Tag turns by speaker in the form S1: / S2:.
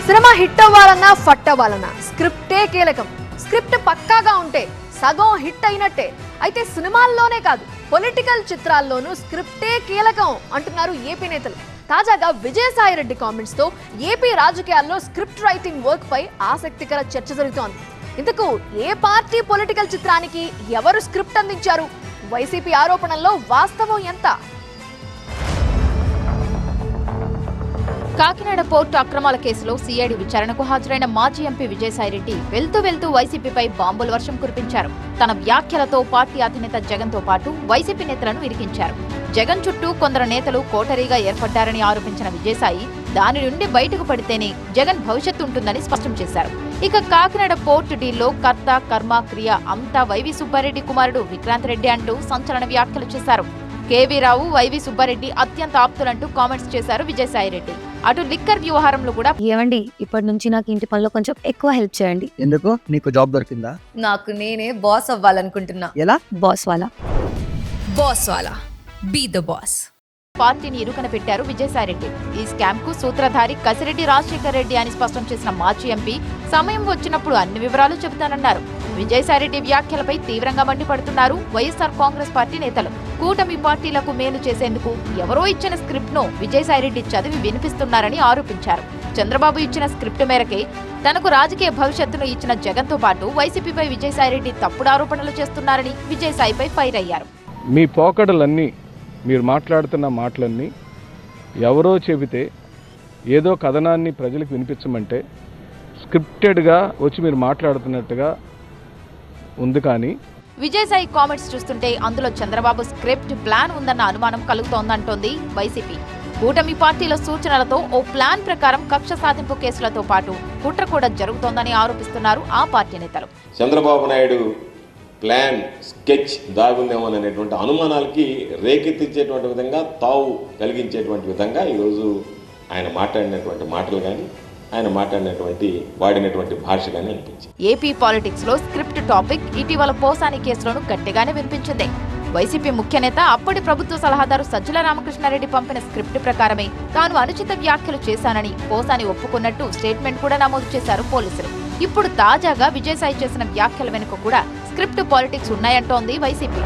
S1: Cinema hit అవ్వాలన్నా ఫట్ అవ్వాలన్నా స్క్రిప్టే కీలకం. స్క్రిప్ట్ పక్కాగా ఉంటే సగం హిట్ అయినట్టే. అయితే సినిమాల్లోనే కాదు, పొలిటికల్ చిత్రాల్లోనూ స్క్రిప్టే కీలకం అంటున్నారు ఏపీ నేతలు. తాజాగా విజయసాయిరెడ్డి కామెంట్స్ తో ఏపీ రాజకీయాల్లో స్క్రిప్ట్ రైటింగ్ వర్క్ పై ఆసక్తికర చర్చ జరుగుతోంది. ఇంతకు ఏ పార్టీ పొలిటికల్ చిత్రానికి ఎవరు స్క్రిప్ట్ అందించారు? వైసీపీ ఆరోపణల్లో వాస్తవం ఎంత?
S2: కాకినాడ పోర్టు అక్రమాల కేసులో సిఐడి విచారణకు హాజరైన మాజీ ఎంపీ విజయసాయిరెడ్డి వెళ్తూ వైసీపీపై బాంబుల వర్షం కురిపించారు. తన వ్యాఖ్యలతో పార్టీ అధినేత జగన్ తో పాటు వైసీపీ నేతలను ఇరికించారు. జగన్ చుట్టూ కొందరు నేతలు కోటరీగా ఏర్పడ్డారని ఆరోపించిన విజయసాయి దాని నుండి బయటకు పడితేనే జగన్ భవిష్యత్తు ఉంటుందని స్పష్టం చేశారు. ఇక కాకినాడ పోర్టు డీల్లో కర్త కర్మ క్రియ అంతా వైవి సుబ్బారెడ్డి కుమారుడు విక్రాంత్ రెడ్డి అంటూ సంచలన వ్యాఖ్యలు చేశారు. కేవీ రావు, వైవి సుబ్బారెడ్డి అత్యంత ఆప్తులంటూ కామెంట్స్ చేశారు విజయసాయిరెడ్డి. అటు లిక్కర్ వ్యవహారంలో కూడా
S3: ఏమండి, ఇప్పటి నుంచి నాకు ఇంటి పనిలో కొంచెం ఎక్కువ హెల్ప్ చేయండి.
S4: ఎందుకు? నీకు జాబ్ దొరికిందా?
S5: నాకు నేనే బాస్ అవ్వాలనుకుంటున్నా.
S4: ఎలా?
S3: బాస్
S5: వాలా బీ ద బాస్.
S2: పార్టీని ఇరుకన పెట్టారు విజయసాయిరెడ్డి. ఈ స్కామ్ కు సూత్రధారి కసిరెడ్డి రాజశేఖర్ రెడ్డి అని స్పష్టం చేసిన మాజీ ఎంపీ సమయం వచ్చినప్పుడు అన్ని వివరాలు చెబుతానన్నారు. విజయసాయిరెడ్డి వ్యాఖ్యలపై తీవ్రంగా మండిపడుతున్నారు వైఎస్ఆర్ కాంగ్రెస్ పార్టీ నేతలు. కూటమి పార్టీలకు మేలు చేసేందుకు ఎవరో ఇచ్చిన స్క్రిప్ట్ ను విజయసాయిరెడ్డి చదివి వినిపిస్తున్నారని ఆరోపించారు. చంద్రబాబు ఇచ్చిన స్క్రిప్ట్ మేరకే తనకు రాజకీయ భవిష్యత్తును ఇచ్చిన జగన్ తో పాటు వైసీపీపై విజయసాయిరెడ్డి తప్పుడు ఆరోపణలు చేస్తున్నారని విజయసాయిపై ఫైర్ అయ్యారు.
S6: మీ పోకడలన్నీ, మీరు మాట్లాడుతున్న మాటలన్నీ ఎవరో చెబితే ఏదో కథనాన్ని ప్రజలకు వినిపించమంటే స్క్రిప్టెడ్గా వచ్చి మీరు మాట్లాడుతున్నట్టుగా ఉంది. కానీ
S2: విజయసాయి కామెంట్స్ చూస్తుంటే అందులో చంద్రబాబు స్క్రిప్ట్ ప్లాన్ ఉందన్న అనుమానం కలుగుతోందంటోంది వైసీపీ. కూటమి పార్టీల సూచనలతో ఓ ప్లాన్ ప్రకారం కక్ష సాధింపు కేసులతో పాటు కుట్ర కూడా జరుగుతోందని ఆరోపిస్తున్నారు ఆ పార్టీ నేతలు.
S7: చంద్రబాబు నాయుడు ప్లాన్ స్కెచ్ దాగుందేమో అనేటువంటి అనుమానాలకి రేకెత్తించేటువంటి విధంగా, తావు కలిగించేటువంటి విధంగా ఈరోజు ఆయన మాట్లాడినటువంటి మాటలు కానీ, ఆయన వాడినటువంటి భాష కానీ అనిపించింది.
S2: ఏపీ పాలిటిక్స్ లో స్క్రిప్ట్ టాపిక్ ఇటీవల పోసాని కేసులోనూ గట్టిగానే వినిపించింది. వైసీపీ ముఖ్య నేత, అప్పటి ప్రభుత్వ సలహాదారు సజ్జల రామకృష్ణారెడ్డి పంపిన స్క్రిప్ట్ ప్రకారమే తాను అనుచిత వ్యాఖ్యలు చేశానని పోసాని ఒప్పుకున్నట్టు స్టేట్మెంట్ కూడా నమోదు చేశారు పోలీసులు. ఇప్పుడు తాజాగా విజయసాయి చేసిన వ్యాఖ్యల వెనుక కూడా స్క్రిప్ట్ పాలిటిక్స్ ఉన్నాయంటోంది వైసీపీ.